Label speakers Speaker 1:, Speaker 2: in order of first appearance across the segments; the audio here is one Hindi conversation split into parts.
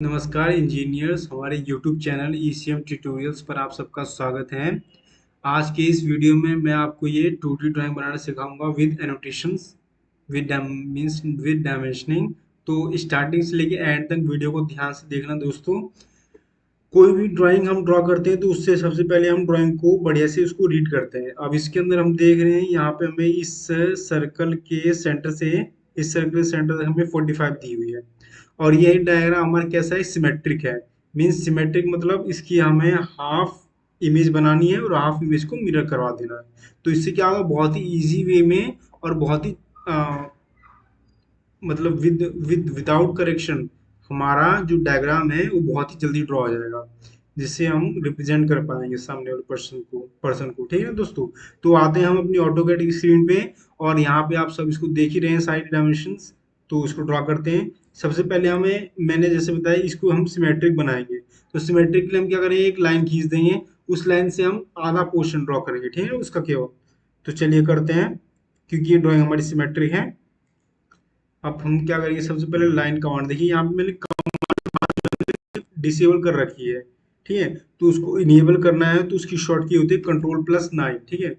Speaker 1: नमस्कार इंजीनियर्स, हमारे यूट्यूब चैनल ईसीएम ट्यूटोरियल्स पर आप सबका स्वागत है। आज के इस वीडियो में मैं आपको ये 2D ड्राइंग बनाना सिखाऊंगा विद एनोटेशंस, विद डायमेंशनिंग। तो स्टार्टिंग से लेके एंड तक वीडियो को ध्यान से देखना दोस्तों। कोई भी ड्राइंग हम ड्रॉ करते हैं तो उससे सबसे पहले हम ड्राइंग को बढ़िया से उसको रीड करते हैं। अब इसके अंदर हम देख रहे हैं, यहाँ पे हमें इस सर्कल के सेंटर से इस सर्कल के सेंटर से हमें 45 दी हुई है। और यही डायग्राम हमारा कैसा है, सिमेट्रिक है। मीन्स सिमेट्रिक मतलब इसकी हमें हाफ इमेज बनानी है और हाफ इमेज को मिरर करवा देना है। तो इससे क्या होगा, बहुत ही इजी वे में और बहुत ही मतलब विदाउट करेक्शन हमारा जो डायग्राम है वो बहुत ही जल्दी ड्रॉ हो जाएगा, जिससे हम रिप्रेजेंट कर पाएंगे सामने वाले पर्सन को। ठीक है दोस्तों। तो आते हैं हम अपनी ऑटोकैड की स्क्रीन पे, और यहाँ पे आप सब इसको देख ही रहे हैं साइड डायमेंशंस। तो इसको ड्रॉ करते हैं। सबसे पहले हमें, मैंने जैसे बताया, इसको हम सिमेट्रिक बनाएंगे। तो सिमेट्रिक के लिए हम क्या करेंगे, एक लाइन खींच देंगे। उस लाइन से हम आधा पोर्शन ड्रॉ करेंगे, ठीक है, उसका केवल। तो चलिए करते हैं, क्योंकि ये ड्राइंग हमारी सिमेट्रिक है। अब हम क्या करेंगे, सबसे पहले लाइन कमांड देखिए, यहाँ पे मैंने डिसेबल कर रखी है। ठीक है, तो उसको इनेबल करना है तो उसकी शॉर्ट की होती है Ctrl+9। ठीक है,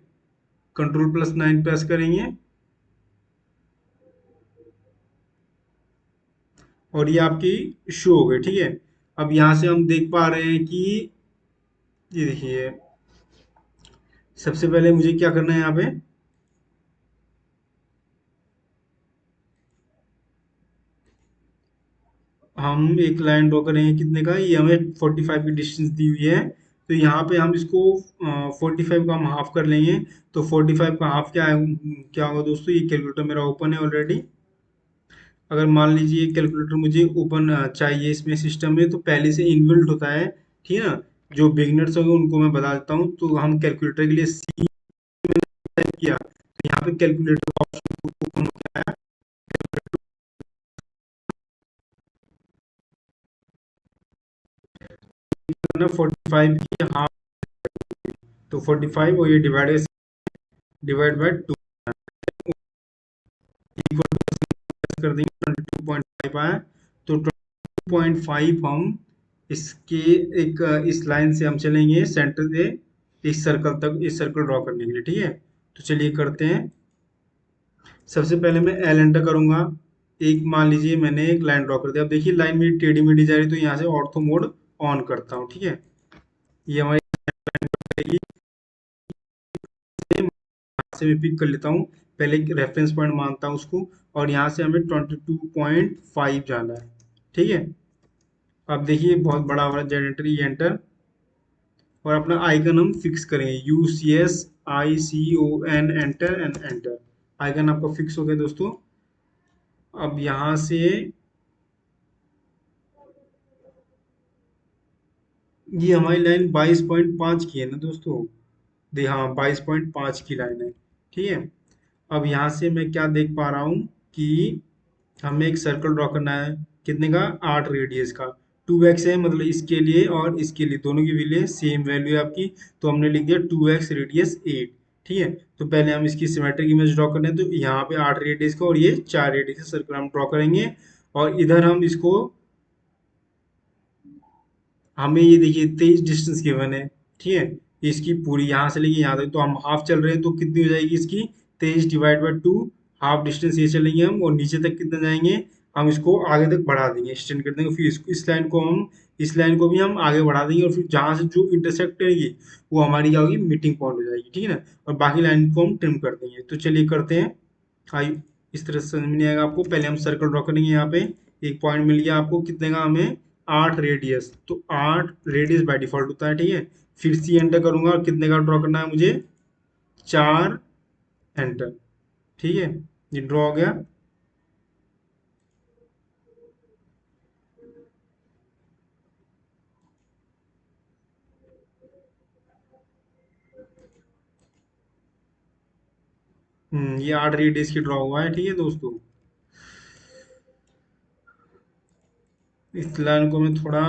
Speaker 1: Ctrl+9 प्रेस करेंगे और ये आपकी शो हो गई। ठीक है, अब यहाँ से हम देख पा रहे हैं कि ये देखिए, सबसे पहले मुझे क्या करना है, यहाँ पे हम एक लाइन ड्रॉ करेंगे। कितने का, ये हमें 45 की डिस्टेंस दी हुई है। तो यहाँ पे हम इसको 45 का हम हाफ कर लेंगे। तो 45 का हाफ क्या है, क्या होगा दोस्तों, ये कैलकुलेटर मेरा ओपन है ऑलरेडी। अगर मान लीजिए कैलकुलेटर मुझे ओपन चाहिए इसमें सिस्टम में, तो पहले से इनबिल्ट होता है। ठीक है ना, जो बिगिनर्स होंगे उनको मैं बता देता हूँ। तो हम कैलकुलेटर के लिए सी टाइप किया, तो यहाँ पे कैलकुलेटर का ऑप्शन ओपन हो गया है ना। 45 की हाफ, तो 45 और ये डिवाइड बाय 2 इक्वल कर देंगे। 22.5 आया। तो 22.5 हम इसके एक इस लाइन से हम चलेंगे सेंटर से इस सर्कल तक, इस सर्कल ड्रॉ करने के लिए। ठीक है, तो चलिए करते हैं। सबसे पहले मैं एल एंटर करूंगा। एक मान लीजिए मैंने एक लाइन ड्रॉ कर दिया। अब देखिए लाइन मेरी टेढ़ी मेढ़ी जा रही है, तो यहाँ से ऑर्थो मोड ऑन करता हूँ। ठीक है, ये हमारी लाइन से मैं पिक कर लेता हूँ। पहले एक रेफरेंस पॉइंट मानता हूँ उसको, और यहाँ से हमें 22.5 जाना है। ठीक है, अब देखिए बहुत बड़ा हो रहा है जनरेटर, ये एंटर। और अपना आइकन हम फिक्स करेंगे, UCSICON, enter and enter. Icon आपका फिक्स हो गया दोस्तों। अब यहाँ से ये हमारी लाइन 22.5 की है ना दोस्तों। दे हाँ, 22.5 की लाइन है। ठीक है, अब यहाँ से मैं क्या देख पा रहा हूँ कि हमें एक सर्कल ड्रॉ करना है। कितने का, 8 रेडियस का। 2x है, मतलब इसके लिए और इसके लिए, दोनों के लिए सेम वैल्यू है आपकी। तो हमने लिख दिया 2x रेडियस 8। ठीक है, तो पहले हम इसकी सिमेट्रिक इमेज ड्रॉ करने हैं। तो यहाँ पे 8 रेडियस का और ये 4 रेडियस का सर्कल हम ड्रॉ करेंगे। और इधर हम इसको, हमें ये देखिए 23 डिस्टेंस गिवन है। ठीक है, इसकी पूरी यहाँ से लेके यहाँ तक, तो हम हाफ चल रहे हैं, तो कितनी हो जाएगी इसकी, 23/2। हाफ डिस्टेंस ये चलेंगे हम, और नीचे तक कितना जाएंगे, हम इसको आगे तक बढ़ा देंगे, एक्सटेंड कर देंगे। फिर इसको, इस लाइन को भी हम आगे बढ़ा देंगे, और फिर जहाँ से जो इंटरसेक्ट करेगी वो हमारी क्या होगी, मीटिंग पॉइंट हो जाएगी। ठीक है ना, और बाकी लाइन को हम ट्रिम कर देंगे। तो चलिए करते हैं। आई इस तरह से समझ में नहीं आएगा आपको। पहले हम सर्कल ड्रॉ करेंगे। यहाँ पे एक पॉइंट मिल गया आपको, कितने का, हमें 8 रेडियस। तो 8 रेडियस बाय डिफॉल्ट होता है। ठीक है, फिर सी एंटर करूंगा, और कितने का ड्रॉ करना है मुझे, 4 एंटर। ठीक है, ये ड्रॉ हो गया। ये 8 रेडियस की ड्रॉ हुआ है। ठीक है दोस्तों, इस लाइन को मैं थोड़ा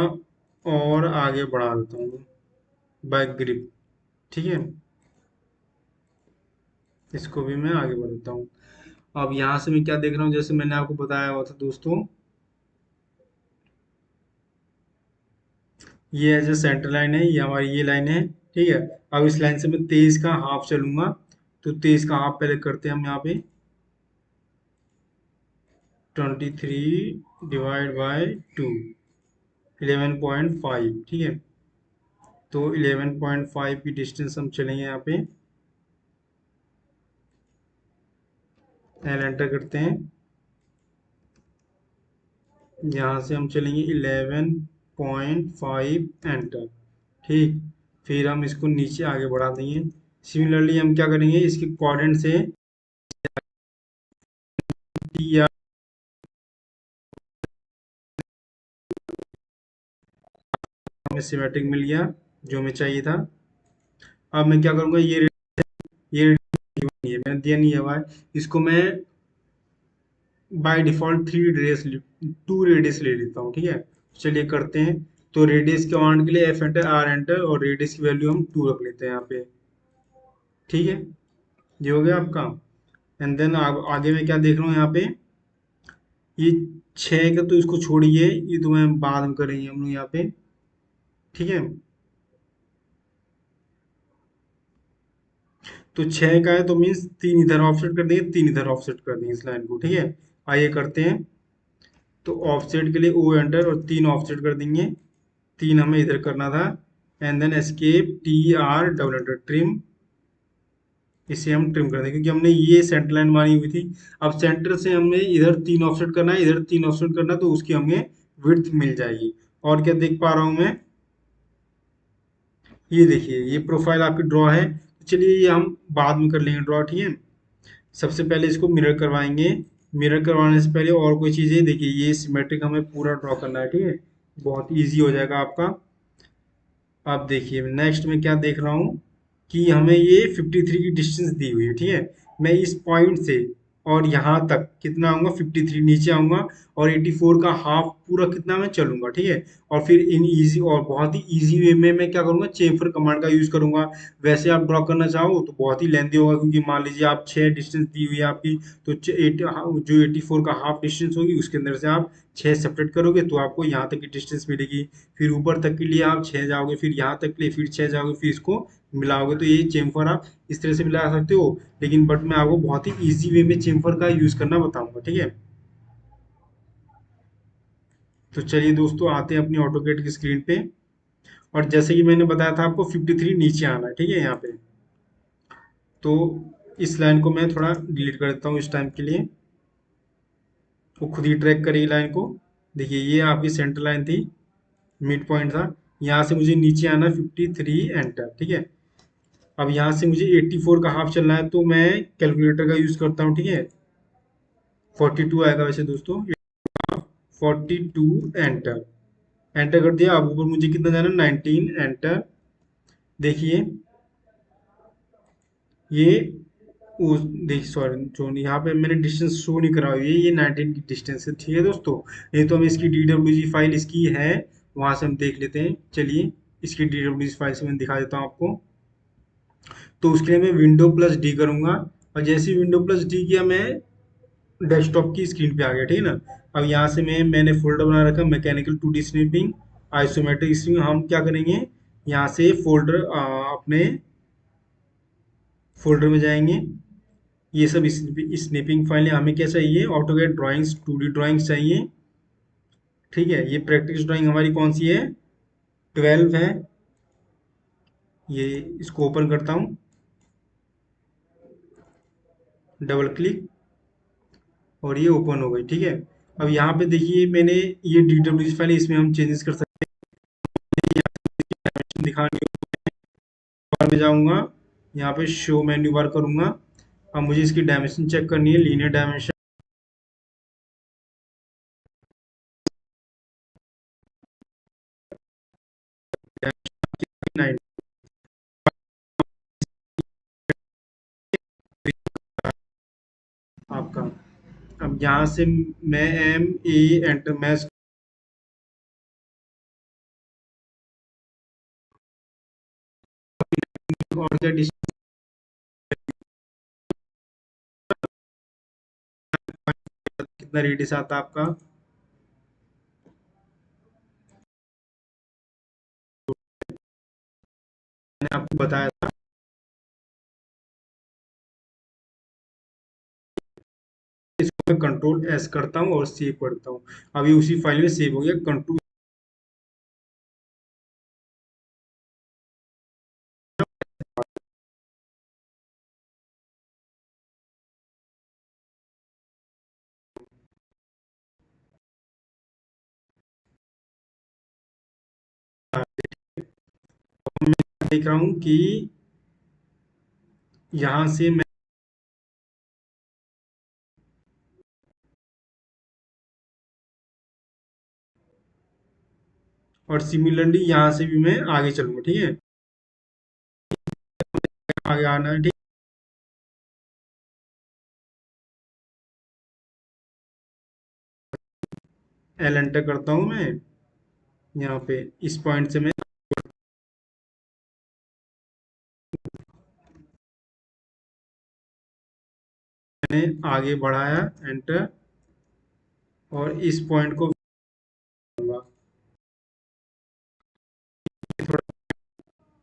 Speaker 1: और आगे बढ़ा देता हूँ बाय ग्रिप। ठीक है, इसको भी मैं आगे बढ़ देता हूँ। अब यहाँ से मैं क्या देख रहा हूँ, जैसे मैंने आपको बताया हुआ था दोस्तों, ये एज ए सेंटर लाइन है, ये हमारी ये लाइन है। ठीक है, अब इस लाइन से मैं 23 का हाफ चलूंगा, तो 23 का हाफ पहले करते हैं हम यहाँ पे। 23 डिवाइड बाय 2, 11.5। ठीक है, तो 11.5 की डिस्टेंस हम चलेंगे यहाँ पे, एल एंटर करते हैं। यहाँ से हम चलेंगे 11.5 एंटर। ठीक, फिर हम इसको नीचे आगे बढ़ा देंगे। सिमिलरली हम क्या करेंगे, इसके कोऑर्डिनेट से टी आर हमें सिमेट्रिक मिल गया, जो हमें चाहिए था। अब मैं क्या करूंगा, ये नहीं है, मैंने दिया नहीं है भाई, इसको मैं बाय डिफॉल्ट 2 रेडियस ले लेता हूँ। ठीक है, चलिए करते हैं। तो रेडियस के कमांड के लिए एफ एंटर, आर एंटर, और रेडियस की वैल्यू हम 2 रख लेते हैं यहाँ पे। ठीक है, ये हो गया आपका। एंड देन आगे मैं क्या देख रहा हूँ यहाँ पे, ये 6 का तो इसको छोड़िए, ये तो मैं बाद में करेंगे हम लोग यहाँ पे। ठीक है, तो 6 का है तो मीन्स 3 इधर ऑफसेट कर देंगे, 3 इधर ऑफसेट कर देंगे इस लाइन को। ठीक है, आइए करते हैं। तो ऑफसेट के लिए ओ एंटर और 3 ऑफसेट कर देंगे, 3 हमें इधर करना था। And then escape T R double enter trim, इसे हम ट्रिम कर देंगे क्योंकि हमने ये सेंटर लाइन मानी हुई थी। अब सेंटर से हमने इधर 3 ऑफसेट करना है, इधर 3 ऑफसेट करना है, तो उसकी हमें विड्थ मिल जाएगी। और क्या देख पा रहा हूं मैं, ये देखिए ये प्रोफाइल आपकी ड्रॉ है। तो चलिए ये हम बाद में कर लेंगे ड्रॉ। ठीक है, सबसे पहले इसको मिरर करवाएंगे। मिरर करवाने से पहले और कोई चीज़ है, देखिए ये सिमेट्रिक हमें पूरा ड्रॉ करना है। ठीक है, बहुत इजी हो जाएगा आपका। अब देखिए नेक्स्ट में क्या देख रहा हूँ कि हमें ये 53 की डिस्टेंस दी हुई है। ठीक है, मैं इस पॉइंट से और यहाँ तक कितना आऊँगा, 53 नीचे आऊँगा, और 84 का हाफ पूरा कितना मैं चलूंगा। ठीक है, और फिर इन इजी और बहुत ही इजी वे में मैं क्या करूँगा, चेम्फर कमांड का यूज़ करूँगा। वैसे आप ड्रॉ करना चाहो तो बहुत ही लेंथी होगा, क्योंकि मान लीजिए आप 6 डिस्टेंस दी हुई है आपकी, तो जो 84 का हाफ डिस्टेंस होगी उसके अंदर से आप 6 सेपरेट करोगे तो आपको यहाँ तक की डिस्टेंस मिलेगी। फिर ऊपर तक के लिए आप 6 जाओगे, फिर यहाँ तक के लिए फिर 6 जाओगे, फिर इसको मिलाओगे, तो ये चेम्फर आप इस तरह से मिला सकते हो। लेकिन बट मैं आपको बहुत ही इजी वे में चेम्फर का यूज़ करना बताऊंगा। ठीक है, तो चलिए दोस्तों आते हैं अपनी ऑटोकेट की स्क्रीन पे। और जैसे कि मैंने बताया था आपको 53 नीचे आना है। ठीक है, यहाँ पे तो इस लाइन को मैं थोड़ा डिलीट कर देता हूँ इस टाइम के लिए, वो खुद ही ट्रैक करेगी लाइन को। देखिए ये आपकी सेंटर लाइन थी, मिड पॉइंट था। यहाँ से मुझे नीचे आना 53 एंटर। ठीक है, अब यहाँ से मुझे 84 का हाफ चलना है, तो मैं कैलकुलेटर का यूज़ करता हूँ। ठीक है, 42 आएगा वैसे दोस्तों, 42 एंटर। एंटर कर दिया, अब ऊपर मुझे कितना जाना, 19 एंटर। देखिए ये उस देख सॉरी जो यहाँ पे मैंने डिस्टेंस शो नहीं करा हुई है, ये 19 की डिस्टेंस है। ठीक है दोस्तों, नहीं तो हम इसकी DWG फाइल इसकी है, वहां से हम देख लेते हैं। चलिए इसकी DWG फाइल से मैं दिखा देता हूँ आपको। तो उसके लिए मैं विंडो प्लस डी करूंगा, और जैसे ही विंडो प्लस डी किया मैं डेस्कटॉप की स्क्रीन पे आ गया। ठीक है ना, अब यहाँ से मैंने फोल्डर बना रखा mechanical 2D snapping isometric snapping. हम क्या करेंगे, यहाँ से फोल्डर अपने फोल्डर में जाएंगे। ये सब स्नैपिंग फाइलें हमें क्या चाहिए, ऑटोकैड ड्राइंग्स 2D ड्राइंग्स चाहिए। ठीक है, ये प्रैक्टिस ड्राइंग हमारी कौन सी है, 12 है। ये इसको ओपन करता हूँ, डबल क्लिक, और ये ओपन हो गई। ठीक है, अब यहाँ पे देखिए मैंने ये DWG फाइल, इसमें हम चेंजेस कर सकते हैं, दिखाने बार में जाऊंगा, यहाँ पे शो मेन्यू बार करूंगा। अब मुझे इसकी डायमेंशन चेक करनी है, लीनियर डायमेंशन आपका। अब यहाँ से मैं एंटर मैच और क्या कितना रेडियस आता है आपका। मैंने आपको बताया था। इसको मैं कंट्रोल एस करता हूँ और सेव करता हूँ। अभी उसी फाइल में सेव हो गया। कंट्रोल देख रहा हूँ कि यहाँ से मैं, और सिमिलरली यहाँ से भी मैं आगे चलूंगा, ठीक है। आगे आना है, ठीक। एल एंटर करता हूँ मैं यहाँ पे। इस पॉइंट से मैंने आगे बढ़ाया, एंटर, और इस पॉइंट को थोड़ा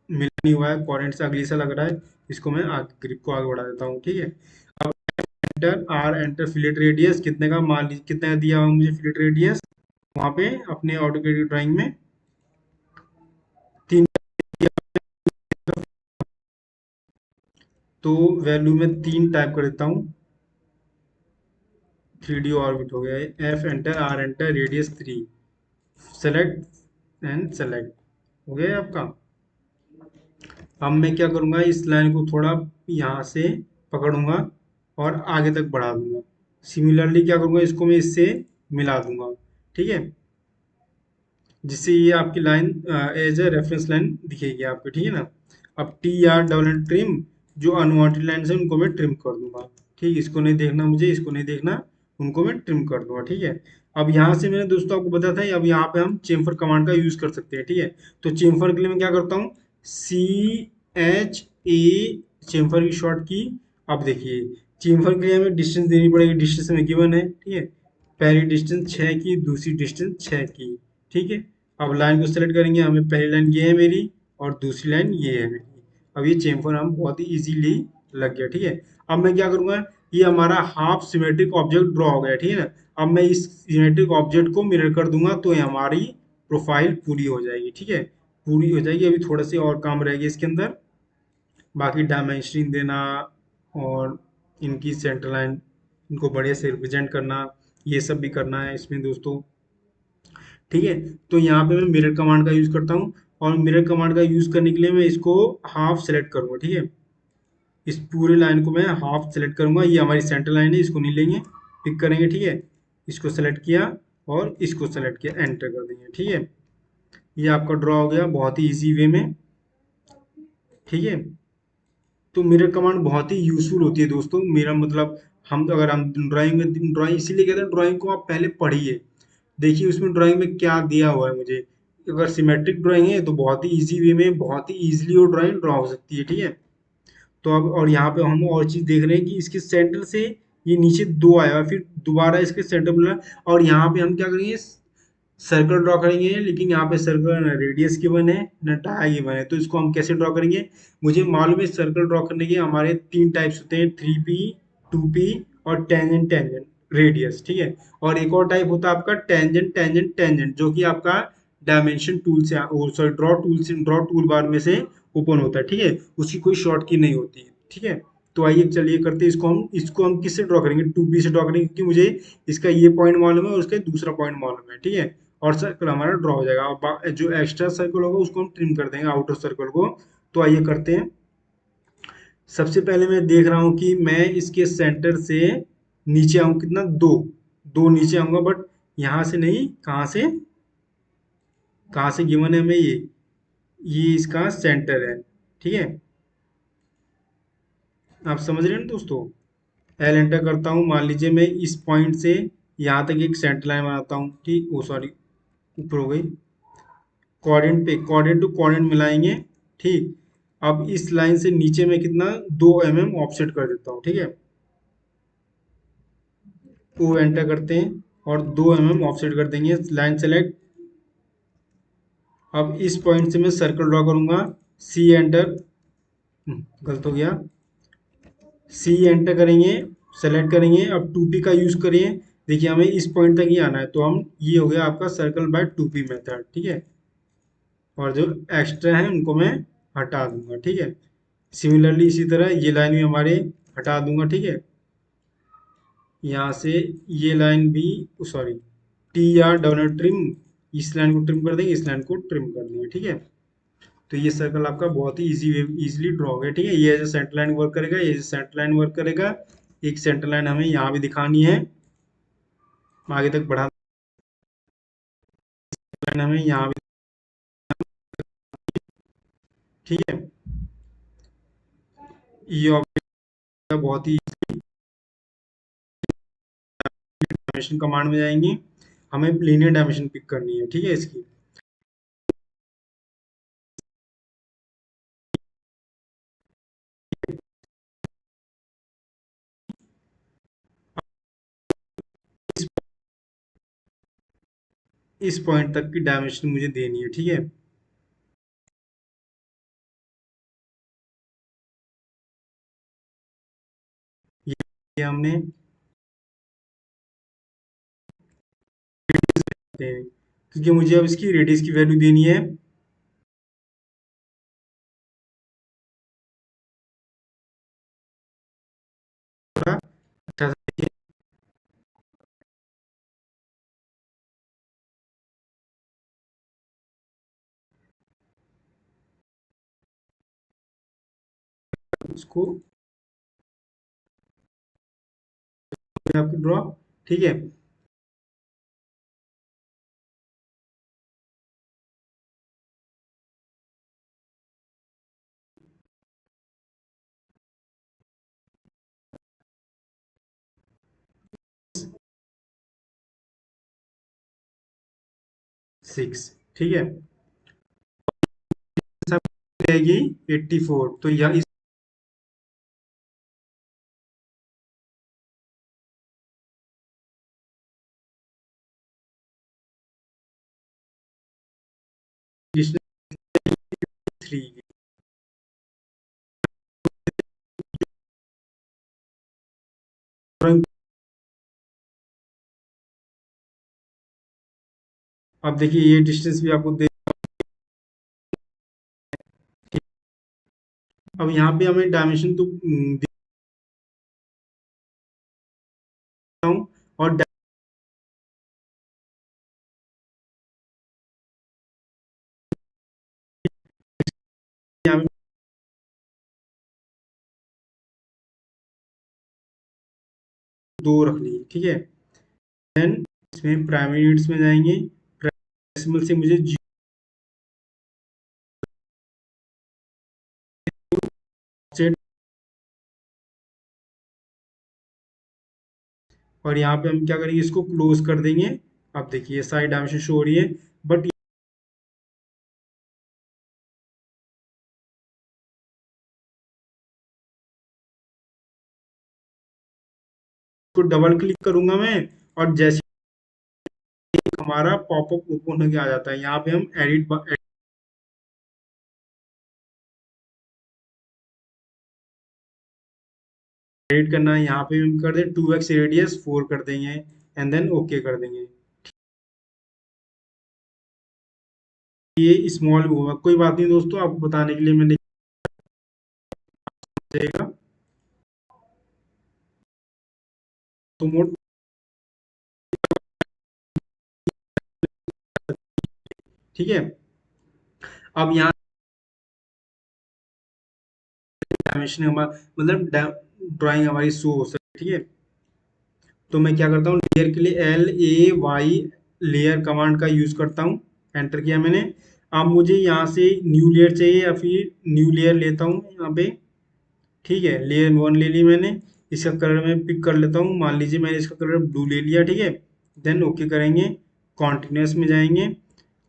Speaker 1: मिल नहीं हुआ है, पॉइंट से अगली सा लग रहा है। इसको मैं आगे, ग्रिप को आगे बढ़ा देता हूँ, ठीक है। अब enter, R enter, fillet radius कितने का, मान लीजिए कितने का दिया हुआ मुझे फिलेट रेडियस वहां पे अपने ऑटोकेटिव ड्राइंग में 3 दिया। तो वैल्यू में 3 टाइप कर देता हूँ। 3D ऑर्बिट हो गया है। F enter, R enter, radius 3, select and select, हो गया है आपका। अब मैं क्या करूंगा, इस लाइन को थोड़ा यहाँ से पकड़ूंगा और आगे तक बढ़ा दूंगा। सिमिलरली क्या करूंगा, इसको मैं इससे मिला दूंगा, ठीक है, जिससे ये आपकी line as a reference line दिखेगी आपकी, ठीक है ना। अब टी आर डबल ट्रिम, जो अनवांटेड लाइन है उनको मैं ट्रिम कर दूंगा, ठीक। इसको नहीं देखना मुझे, इसको नहीं देखना, उनको मैं ट्रिम कर दूंगा, ठीक है। अब यहाँ से मैंने दोस्तों आपको बताया था, अब यहाँ पे हम चेम्फर कमांड का यूज कर सकते हैं, ठीक है। तो चेम्फर के लिए मैं क्या करता हूँ, CHA, चेम्फर की शॉर्ट की। अब देखिए, चेम्फर के लिए हमें डिस्टेंस देनी पड़ेगी, डिस्टेंस में गिवन है, ठीक है। पहली डिस्टेंस 6 की, दूसरी डिस्टेंस 6 की, ठीक है। अब लाइन को सेलेक्ट करेंगे, हमें पहली लाइन ये है मेरी और दूसरी लाइन ये है मेरी। अब ये चेम्फर हम बहुत ही इजीली लग गया, ठीक है। अब मैं क्या करूंगा, ये हमारा हाफ सिमेट्रिक ऑब्जेक्ट ड्रॉ हो गया, ठीक है ना। अब मैं इस सिमेट्रिक ऑब्जेक्ट को मिरर कर दूंगा तो ये हमारी प्रोफाइल पूरी हो जाएगी, ठीक है। पूरी हो जाएगी। अभी थोड़े से और काम रहेगी इसके अंदर, बाकी डायमेंशनिंग देना और इनकी सेंटर लाइन, इनको बढ़िया से रिप्रेजेंट करना, ये सब भी करना है इसमें दोस्तों, ठीक है। तो यहाँ पे मैं मिरर कमांड का यूज करता हूँ, और मिरर कमांड का यूज करने के लिए मैं इसको हाफ सेलेक्ट करूंगा, ठीक है। इस पूरे लाइन को मैं हाफ सेलेक्ट करूंगा, ये हमारी सेंटर लाइन है, इसको नहीं लेंगे, पिक करेंगे, ठीक है। इसको सेलेक्ट किया और इसको सेलेक्ट किया, एंटर कर देंगे, ठीक है। ये आपका ड्रॉ हो गया बहुत ही इजी वे में, ठीक है। तो मिरर कमांड बहुत ही यूजफुल होती है दोस्तों, मेरा मतलब, हम अगर हम ड्राइंग में, ड्राइंग इसीलिए कहते हैं ड्राइंग को आप पहले पढ़िए, देखिए उसमें ड्राइंग में क्या दिया हुआ है मुझे। अगर सिमेट्रिक ड्राइंग है तो बहुत ही इजी वे में, बहुत ही इजीली वो ड्राइंग ड्रॉ हो सकती है, ठीक है। तो अब, और यहाँ पे हम और चीज देख रहे हैं कि इसके सेंटर से ये नीचे 2 आया, फिर दोबारा इसके सेंटर मिला, और यहाँ पे हम क्या करेंगे, सर्कल ड्रॉ करेंगे, लेकिन यहाँ पे सर्कल ना रेडियस गिवन है ना डाया गिवन है, तो इसको हम कैसे ड्रॉ करेंगे। मुझे मालूम है सर्कल ड्रॉ करने के हमारे 3 टाइप्स होते हैं, 3P, 2P और टेंजेंट टेंजेंट रेडियस, ठीक है। और एक और टाइप होता है आपका टेंजेंट टेंजेंट टेंजेंट, जो कि आपका डायमेंशन टूल से, सॉरी ड्रॉ टूल से, ड्रॉ टूल बार में से ओपन होता है, ठीक है। उसकी कोई शॉर्ट की नहीं होती है, ठीक है। तो आइए चलिए करते हैं इसको, हम किससे ड्रॉ करेंगे, 2P से ड्रॉ करेंगे, क्योंकि मुझे इसका ये पॉइंट मालूम है और उसका दूसरा पॉइंट मालूम है, ठीक है। और सर्कल हमारा ड्रॉ हो जाएगा, और जो एक्स्ट्रा सर्कल होगा उसको हम ट्रिम कर देंगे, आउटर सर्कल को। तो आइए करते हैं। सबसे पहले मैं देख रहा हूं कि मैं इसके सेंटर से नीचे आऊं कितना, 2, 2 नीचे आऊंगा, बट यहां से नहीं, कहां से गिवन है हमें, ये इसका सेंटर है, ठीक है। आप समझ रहे हैं ना दोस्तों। एल एंटर करता हूं, मान लीजिए मैं इस पॉइंट से यहां तक एक सेंटर लाइन बनाता हूं, ठीक, वो सॉरी ऊपर हो गई। कोऑर्डिनेट पे कोऑर्डिनेट टू कोऑर्डिनेट मिलाएंगे, ठीक। अब इस लाइन से नीचे में कितना, 2 mm ऑफसेट कर देता हूँ, ठीक है। वो एंटर करते हैं और 2 mm ऑफसेट कर देंगे, लाइन सेलेक्ट। अब इस पॉइंट से मैं सर्कल ड्रॉ करूंगा, सी एंटर, गलत हो गया, सी एंटर करेंगे, सेलेक्ट करेंगे, अब 2p का यूज करिए। देखिए हमें इस पॉइंट तक ही आना है, तो हम, ये हो गया आपका सर्कल बाय 2p मेथड, ठीक है। और जो एक्स्ट्रा है उनको मैं हटा दूंगा, ठीक है। सिमिलरली इसी तरह ये लाइन भी हमारे हटा दूंगा, ठीक है। यहाँ से ये लाइन भी, sorry, T R double trim, इस लाइन को ट्रिम कर देंगे, इस लाइन को ट्रिम कर देंगे, ठीक है। तो ये सर्कल आपका बहुत ही इजीली ड्रॉ हो गया, ठीक है। ये जो सेंटर लाइन वर्क करेगा, ये सेंटर लाइन वर्क करेगा। एक सेंटर लाइन हमें यहाँ भी दिखानी है, आगे तक बढ़ा, लाइन हमें यहाँ भी, ठीक है। ये ऑब्जेक्ट बहुत ही, डायमेंशन कमांड में जाएंगे, हमें लीनियर डायमेंशन पिक करनी है, ठीक है इसकी। इस इस पॉइंट तक की डायमेंशन मुझे देनी है, ठीक है। ये हमने क्योंकि मुझे अब इसकी रेडियस की वैल्यू देनी है, थोड़ा अच्छा से उसको आपकी ड्रॉ, ठीक है। 6, ठीक है, सब रहेगी 84, तो यह इस थ्री। अब देखिए ये डिस्टेंस भी आपको दे, अब यहाँ पे हमें डायमेंशन तो दिखा हूँ, और यहाँ पे 2 रख ली, ठीक है। देन इसमें प्राइमरी यूनिट्स में जाएंगे, डेसिमल से मुझे सेट, और यहाँ पे हम क्या करेंगे, इसको क्लोज कर देंगे। अब देखिए ये सारी डायमेंशन शो हो रही है, बट इसको डबल क्लिक करूंगा मैं, और जैसे हमारा पॉपअप ओपन होके आ जाता है, यहाँ पे हम एडिट करना है, यहाँ पे हम कर दें 2x रेडियस 4 कर देंगे, एंड देन ओके कर देंगे। ये स्मॉल होगा, कोई बात नहीं दोस्तों, आपको बताने के लिए मैंने देगा तो मोड, ठीक है। अब यहाँ डायमेंशन हमारा, मतलब ड्राइंग हमारी शो हो सकती है, ठीक है। तो मैं क्या करता हूँ, लेयर के लिए LAY लेयर कमांड का यूज करता हूँ, एंटर किया मैंने। अब मुझे यहाँ से न्यू लेयर चाहिए, या फिर न्यू लेयर लेता हूँ यहाँ पे, ठीक है। लेयर 1 ले ली मैंने, इसका कलर मैं पिक कर लेता हूँ, मान लीजिए मैंने इसका कलर ब्लू ले लिया, ठीक है। देन ओके करेंगे, कॉन्टिन्यूस में जाएंगे,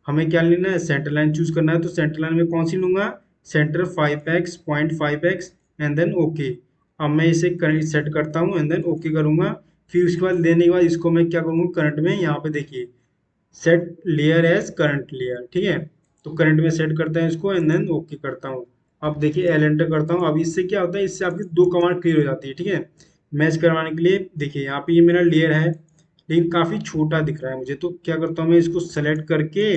Speaker 1: हमें क्या लेना है, सेंटर लाइन चूज करना है, तो सेंटर लाइन में कौन सी लूंगा, centre 5x, 0.5x, and then okay. अब मैं इसे करंट सेट करता हूँ, एंड देन ओके करूंगा। फिर उसके बाद लेने के बाद इसको मैं क्या करूँगा, करंट में यहाँ पे देखिए, set layer as current layer, ठीक है। तो करंट में सेट करते हैं इसको एंड देन ओके करता हूँ। अब देखिए एल एंटर करता हूँ। अब इससे क्या होता है, इससे आपकी दो कमांड क्लियर हो जाती है, ठीक है। मैच करवाने के लिए देखिए यहाँ पे ये मेरा लेयर है लेकिन काफ़ी छोटा दिख रहा है मुझे, तो क्या करता हूँ मैं इसको सेलेक्ट करके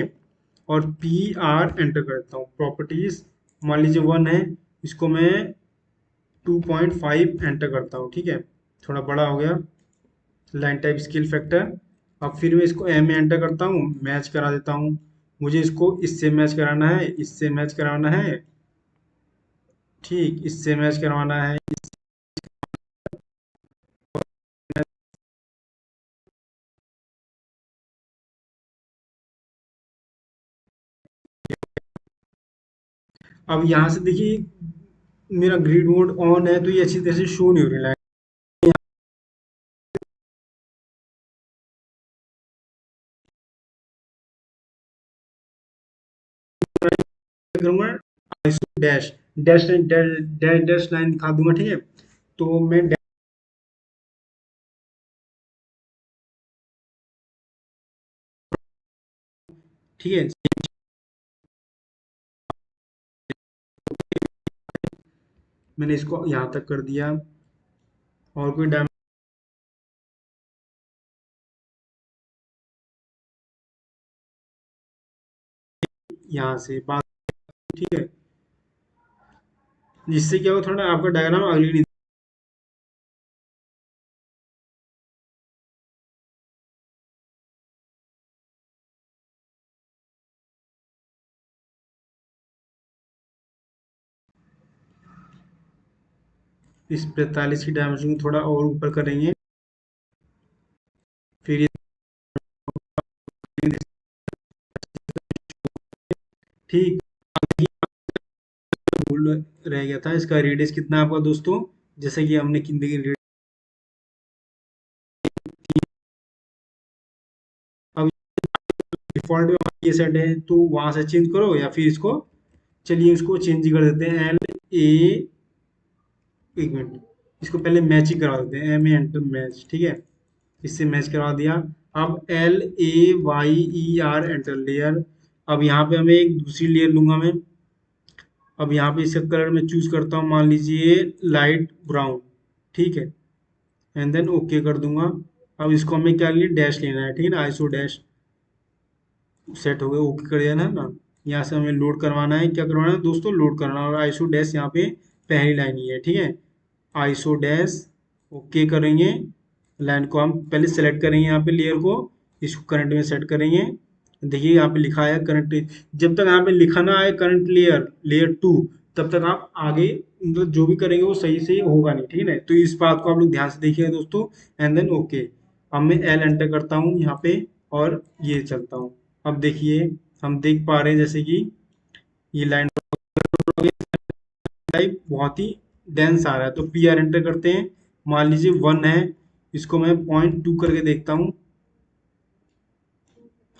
Speaker 1: और पी आर एंटर करता हूँ। प्रॉपर्टीज मान लीजिए 1 है, इसको मैं 2.5 एंटर करता हूँ, ठीक है। थोड़ा बड़ा हो गया। Line type scale factor. अब फिर मैं इसको एम में एंटर करता हूँ, मैच करा देता हूँ। मुझे इसको इससे मैच कराना है, इससे मैच कराना है, ठीक, इससे मैच करवाना है। अब यहाँ से देखिए मेरा ग्रिड मोड ऑन है तो ये अच्छी तरह से शो नहीं हो रही लाइन। करूंगा iso dash dash dash dash line दिखा दूंगा, ठीक है। तो मैं ठीक है, मैंने इसको यहाँ तक कर दिया। और कोई यहाँ से बात, ठीक है। जिससे क्या होगा, थोड़ा आपका डायग्राम अगली इस 45 की डायमेंशन को थोड़ा और ऊपर करेंगे। फिर ये ठीक भूल रह गया था, इसका रेडियस कितना है आपका दोस्तों, जैसे कि हमने किंदी की अब डिफॉल्ट में ये सेट है तो वहां से चेंज करो या फिर इसको, चलिए इसको चेंज कर देते हैं। एल ए, एक मिनट, इसको पहले मैच ही करवा देते हैं, एम ए एंटर मैच, ठीक है। इससे मैच करवा दिया। अब L A Y E R enter layer. अब यहाँ पे हमें एक दूसरी लेयर लूंगा मैं। अब यहाँ पे इसका कलर मैं चूज करता हूँ, मान लीजिए लाइट ब्राउन, ठीक है। एंड देन ओके कर दूंगा। अब इसको हमें क्या लिए डैश लेना है, ठीक है ना, आईसो डैश सेट हो गया, ओके कर दिया ना। यहाँ से हमें लोड करवाना है, क्या करवाना है दोस्तों, लोड करना है। और आईसो डैश यहाँ पे पहली लाइन ही है, ठीक है। आईसो डैश ओके करेंगे। लाइन को हम पहले सेलेक्ट करेंगे, यहाँ पे लेयर को, इसको करंट में सेट करेंगे। देखिए यहाँ पे लिखा है करंट, जब तक यहाँ पे लिखा ना आए करंट लेयर लेयर 2, तब तक आप आगे मतलब जो भी करेंगे वो सही से होगा नहीं, ठीक है ना। तो इस बात को आप लोग ध्यान से देखिएगा दोस्तों। And then okay. अब मैं एल एंटर करता हूँ यहाँ पे और ये चलता हूँ। अब देखिए हम देख पा रहे हैं जैसे कि ये लाइन टाइप बहुत ही डेंस आ रहा है, तो पी आर एंटर करते हैं। मान लीजिए 1 है, इसको मैं 0.2 करके देखता हूँ,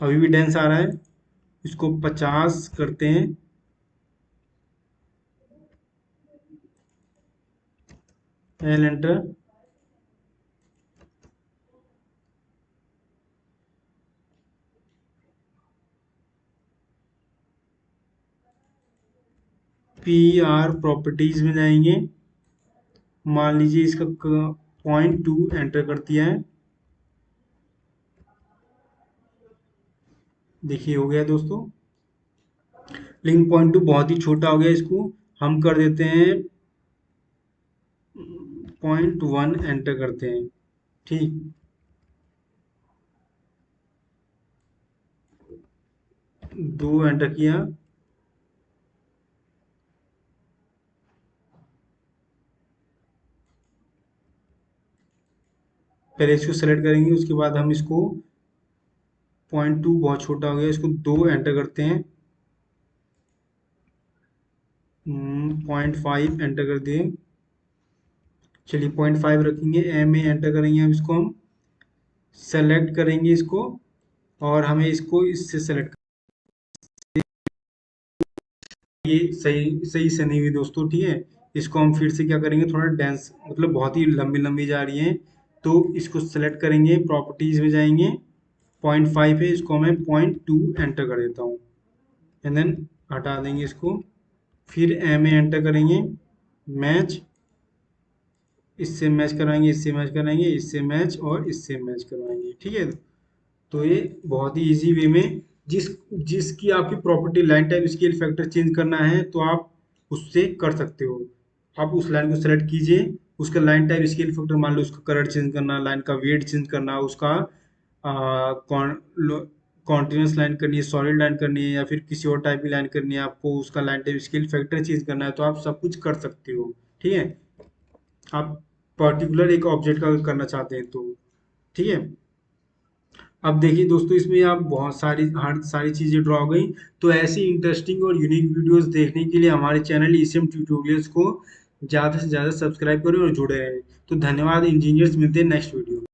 Speaker 1: अभी भी डेंस आ रहा है। इसको 50 करते हैं। L enter. P R properties में जाएंगे। मान लीजिए इसका 0.2 एंटर कर दिया है। देखिए हो गया दोस्तों, लेकिन 0.2 बहुत ही छोटा हो गया, इसको हम कर देते हैं 0.1 एंटर करते हैं, ठीक। 2 एंटर किया। पहले इसको सेलेक्ट करेंगे, उसके बाद हम इसको 0.2 बहुत छोटा हो गया, इसको 2 एंटर करते हैं। 0.5 एंटर कर दिए। चलिए 0.5 रखेंगे, एम ए एंटर करेंगे। अब इसको हम सेलेक्ट करेंगे इसको, और हमें इसको इससे सेलेक्ट, ये सही सही से नहीं हुई दोस्तों, ठीक है। इसको हम फिर से क्या करेंगे, थोड़ा डेंस मतलब बहुत ही लंबी लंबी जा रही है, तो इसको सेलेक्ट करेंगे, प्रॉपर्टीज में जाएंगे। 0.5 है, इसको मैं 0.2 एंटर कर देता हूँ। एंड देन हटा देंगे इसको, फिर ए में एंटर करेंगे, मैच, इससे मैच करवाएंगे, इससे मैच कराएंगे, इससे मैच और इससे मैच करवाएंगे, ठीक है। तो ये बहुत ही इजी वे में, जिस जिसकी आपकी property line type scale factor change करना है तो आप उससे कर सकते हो। आप उस लाइन को सेलेक्ट कीजिए, उसका लाइन टाइप स्केल फैक्टर मान लो, उसका कलर चेंज करना, लाइन का वेट चेंज करना, उसका कॉन्टिन्यूस लाइन करनी है, सॉलिड लाइन करनी है, या फिर किसी और टाइप की लाइन करनी है, आपको उसका line type scale factor change करना है, तो आप सब कुछ कर सकते हो, ठीक है। आप पर्टिकुलर एक ऑब्जेक्ट का करना चाहते हैं तो, ठीक है। अब देखिए दोस्तों, इसमें आप बहुत सारी हर सारी चीज़ें ड्रॉ हो गई। तो ऐसी इंटरेस्टिंग और यूनिक वीडियोस देखने के लिए हमारे चैनल ईसीएम ट्यूटोरियल्स को ज़्यादा से ज़्यादा सब्सक्राइब करें और जुड़े रहें। तो धन्यवाद इंजीनियर्स, मिलते हैं नेक्स्ट वीडियो में।